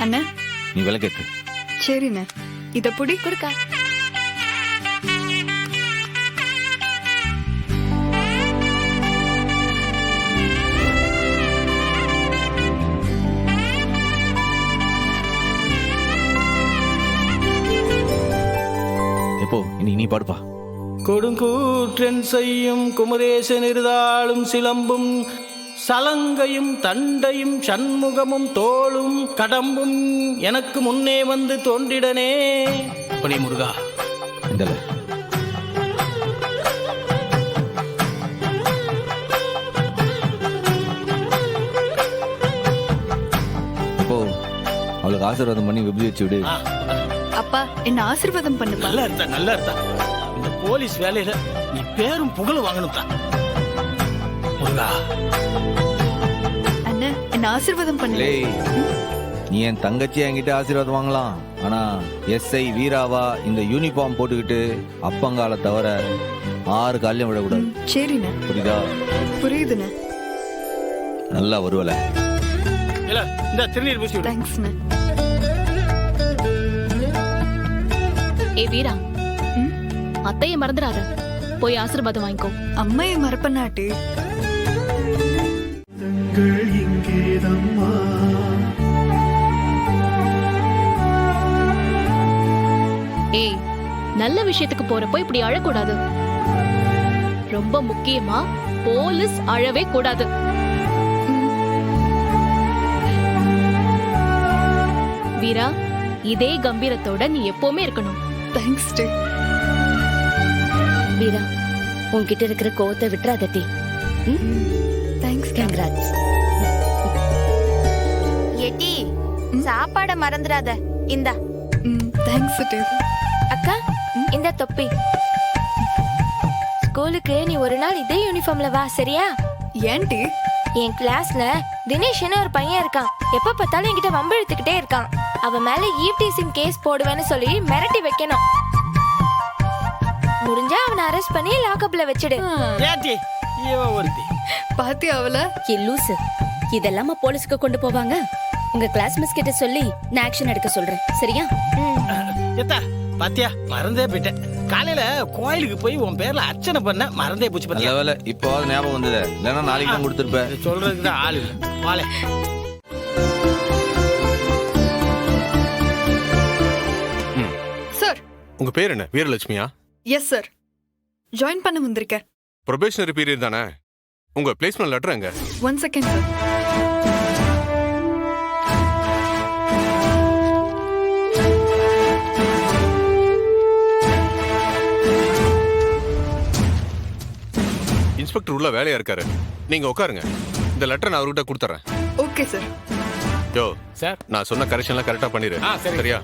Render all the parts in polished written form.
அண்ணா நீ விலை கேட்கு. சரிண்ணே, இத புடி கொடுக்கா. எப்போ இன்னைக்கு நீ பாடுப்பா. கொடுங்கூற்றன் செய்யும் குமரேசன் இருதாளும் சிலம்பும் சலங்கையும் தண்டையும் சண்முகமும் தோளும் கடம்பும் எனக்கு முன்னே வந்து தோன்றிடனே. அப்படி முருகா. இந்தல இப்போ அவளுக்கு ஆசீர்வாதம் பண்ணி விபதி வச்சு விடு. அப்பா என்ன ஆசீர்வாதம் பண்ணுப்பா. நல்லா இருந்தா நல்லா இருந்தா. இந்த போலீஸ் வேலையில நீ பேரும் புகழும் வாங்கணும் தான் முருகா. அண்ணா என்ன ஆசீர்வாதம் பண்ணு. லேய், நீ என் தங்கச்சி என்கிட்ட ஆசீர்வாதம் வாங்கலாம். ஆனா எஸ்ஐ வீராவா இந்த யூனிஃபார்ம் போட்டுக்கிட்டு அப்பங்கால தவிர 6 காலையும் விடக்கூடாது. சரிண்ணே, புரியுதா? புரியுதுண்ணே. நல்லா வருவல. இல்ல இந்த திருநீர் பூசி விடு. தேங்க்ஸ்ண்ணே. ஏ வீரா, அத்தைய மறந்துடாத. போய் ஆசீர்வாதம் வாங்கிக்கோ. அம்மையை மறப்பனாட்டு. ஏய், நல்ல விஷயத்துக்கு போறப்போ இப்படி அழக்கூடாது. ரொம்ப முக்கியமா போலீஸ் அழவே கூடாது. வீரா, இதே கம்பீரத்தோட நீ எப்பவுமே இருக்கணும். Thanks D. வீரா, உன்கிட்ட இருக்கிற கோவத்தை விட்டுறாதட்டி. தேங்க்ஸ். கங்க்ராட்ஸ். ஏட்டி, சாப்பாட மறந்துடாத. இந்தா. தேங்க்ஸ் டி. அக்கா, இந்த தொப்பி. ஸ்கூலுக்கு நீ ஒரு நாள் இதே யூனிஃபார்ம்ல வா, சரியா? ஏன்டி? என் கிளாஸ்ல தினேஷ்னு ஒரு பையன் இருக்கான். எப்ப பார்த்தாலும் என்கிட்ட வம்பு இழுத்துக்கிட்டே இருக்கான். அவன் மேல ஈவ்டீசிங் கேஸ் போடுவேன்னு சொல்லி மிரட்டி வைக்கணும். முடிஞ்சா அவனை அரெஸ்ட் பண்ணி லாக்அப்ல வச்சிடு. ஏத்தி இவ ஒருத்தி. பாத்தியா அவள? ஏ லூசு, இதெல்லாமா போலீஸ்க்கு கொண்டு போவாங்க? உங்க கிளாஸ் மிஸ் கிட்ட சொல்லி நான் ஆக்ஷன் எடுக்க சொல்றேன், சரியா? ஏத்தா பாத்தியா, மறந்தே போயிட்டேன். காலையில கோயிலுக்கு போய் உன் பேர்ல அர்ச்சனை பண்ண மறந்தே போச்சு. நல்ல பாத்தியா? வேலை இப்போ ஞாபகம் வந்தது. இல்லைன்னா நாளைக்கு தான் கொடுத்துருப்பேன். இது சொல்றதுக்கு தான் ஆளு இல்ல. வாலே. சார். உங்க பேர் என்ன? வீரலட்சுமியா? Yes sir. ஜாயின் பண்ண வந்திருக்கேன். ப்ரொபேஷனரி பீரியட் தானே? உங்க பிளேஸ்மெண்ட் லெட்டர் எங்க? 1 செகண்ட் சார். இன்ஸ்பெக்டர் உள்ள வேலையா இருக்காரு, நீங்க உட்காருங்க. இந்த லெட்டர் நான் அவர்கிட்ட கொடுத்துறேன். Okay sir. யோ சார், நான் சொன்ன கரெக்ஷன்லாம் கரெக்டா பண்ணிரு. சரி. சரியா?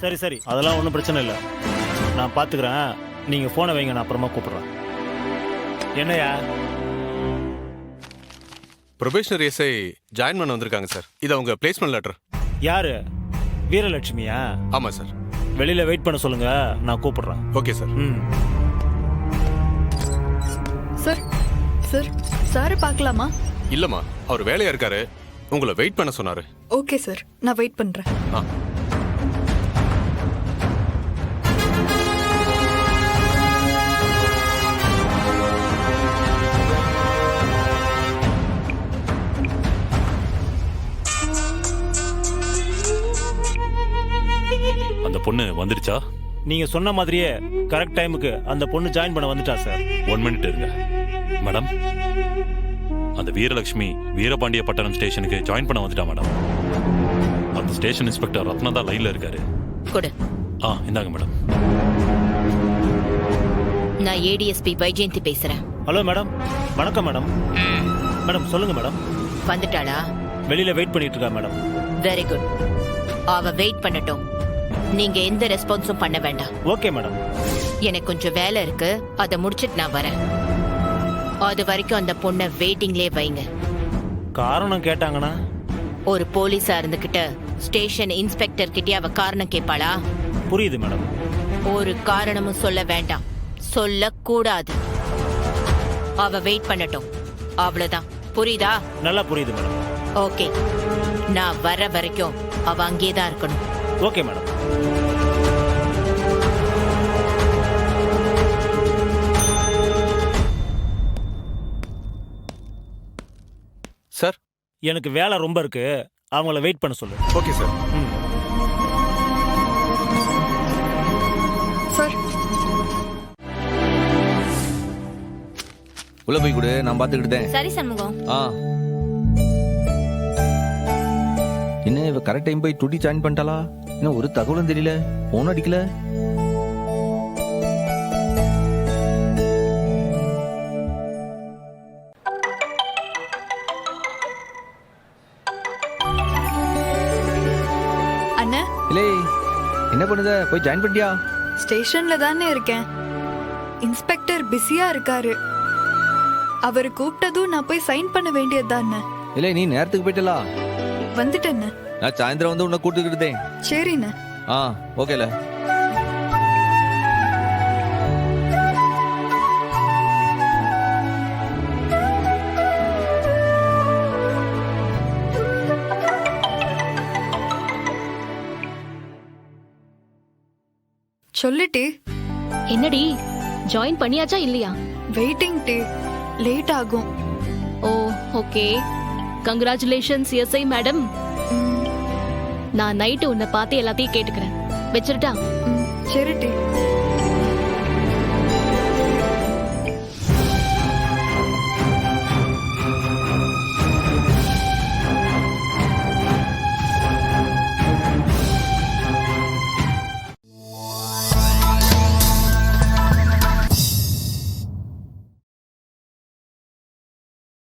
சரி சரி, அதெல்லாம் ஒன்றும் பிரச்சனை இல்லை, நான் பார்த்துக்கிறேன். நீங்கள் ஃபோனை வைங்க, நான் அப்புறமா கூப்பிட்றேன். என்னையா? ப்ரொபேஷனரி எஸ்ஐ ஜாயின் பண்ண வந்திருக்காங்க சார். இது உங்க பிளேஸ்மெண்ட் லெட்டர். யாரு? வீரலட்சுமியா? ஆமா சார். வெளியில் வெயிட் பண்ண சொல்லுங்க, நான் கூப்பிட்றேன். Okay sir. Sir. Sir, sir பார்க்கலாமா? இல்லம்மா, அவர் வேலையா இருக்காரு, உங்களை வெயிட் பண்ண சொன்னாரு. ஓகே சார், நான் வெயிட் பண்றேன். அந்த பொண்ணு வந்துடுச்சா? நீங்கள் சொன்ன மாதிரியே கரெக்ட் டைமுக்கு அந்த பொண்ணு ஜாயின் பண்ண வந்துட்டா சார். 1 மினிட் இருங்க மேடம். அந்த வீரலட்சுமி வீரபாண்டியப்பட்டினம் ஸ்டேஷனுக்கு ஜாயின் பண்ண வந்துட்டா மேடம். அந்த ஸ்டேஷன் இன்ஸ்பெக்டர் ரத்னா தான் லைன்ல இருக்காரு. கொடு. இந்தாங்க மேடம். நான் ஏடிஎஸ்பி வைஜெயந்தி பேசுறேன். Hello madam. வணக்கம் மேடம். மேடம் சொல்லுங்க மேடம். வந்துட்டாளா? வெளியில் வெயிட் பண்ணிட்டு இருக்கா மேடம். Very good. அவ வெயிட் பண்ணட்டும், நீங்க எந்த ரெஸ்பான்ஸும் பண்ண வேண்டாம். Okay madam. எனக்கு கொஞ்சம் வேலை இருக்கு, அதை முடிச்சிட்டு நான் வரேன். அது வரைக்கும் அந்த பொண்ணை வெயிட்டிங்லே வைங்க. காரணம் கேட்டாங்கன்னா? ஒரு போலீஸா இருந்துகிட்டு ஸ்டேஷன் இன்ஸ்பெக்டர் கிட்டே அவ காரணம் கேட்பாளா? புரியுது மேடம். ஒரு காரணமும் சொல்ல வேண்டாம், சொல்லக்கூடாது. அவ வெயிட் பண்ணட்டும், அவ்வளவுதான். புரியுதா? நல்லா புரியுது மேடம். ஓகே, நான் வர வரைக்கும் அவ அங்கேயே தான் இருக்கணும். Okay madam. சார். எனக்கு வேலை ரொம்ப இருக்கு, அவங்கள வெயிட் பண்ண சொல்லு. Okay sir. ம். சார் உள்ள போய் கொடு, நான் பாத்துக்கிட்டேன். சரி சண்முகம். ஆ என்ன இவ கரெக்ட் டைம் போய் துடி ஜாயின் பண்ணிட்டாளா? இன்னும் ஒரு தகவலும் தெரியல, போன் அடிக்கல. அண்ணா இல்லை என்ன பண்ணுத, போய் ஜாயின் பண்ணிட்டியா? ஸ்டேஷன்ல தானே இருக்கேன். இன்ஸ்பெக்டர் பிஸியா இருக்காரு. அவர் கூப்பிட்டதும் நான் போய் சைன் பண்ண வேண்டியது தானே. இல்லை நீ நேரத்துக்கு போயிட்டலா? வந்துட்டேன்னு. நான் சாயந்தரம் வந்து உன்னை கூட்டுக்கிட்டேன். சரிண்ணே. ஆ ஓகேல. சொல்லிட்டு என்னடி ஜாயின் பண்ணியாச்சா இல்லையா? வெயிட்டிங் டே லேட் ஆகும். ஓ ஓகே, கங்க்ராச்சுலேஷன்ஸ் எஸ்ஐ மேடம். நான் நைட்டு உன்னை பார்த்து எல்லாத்தையும் கேட்டுக்கிறேன். வச்சிருட்டா? சரிட்டி.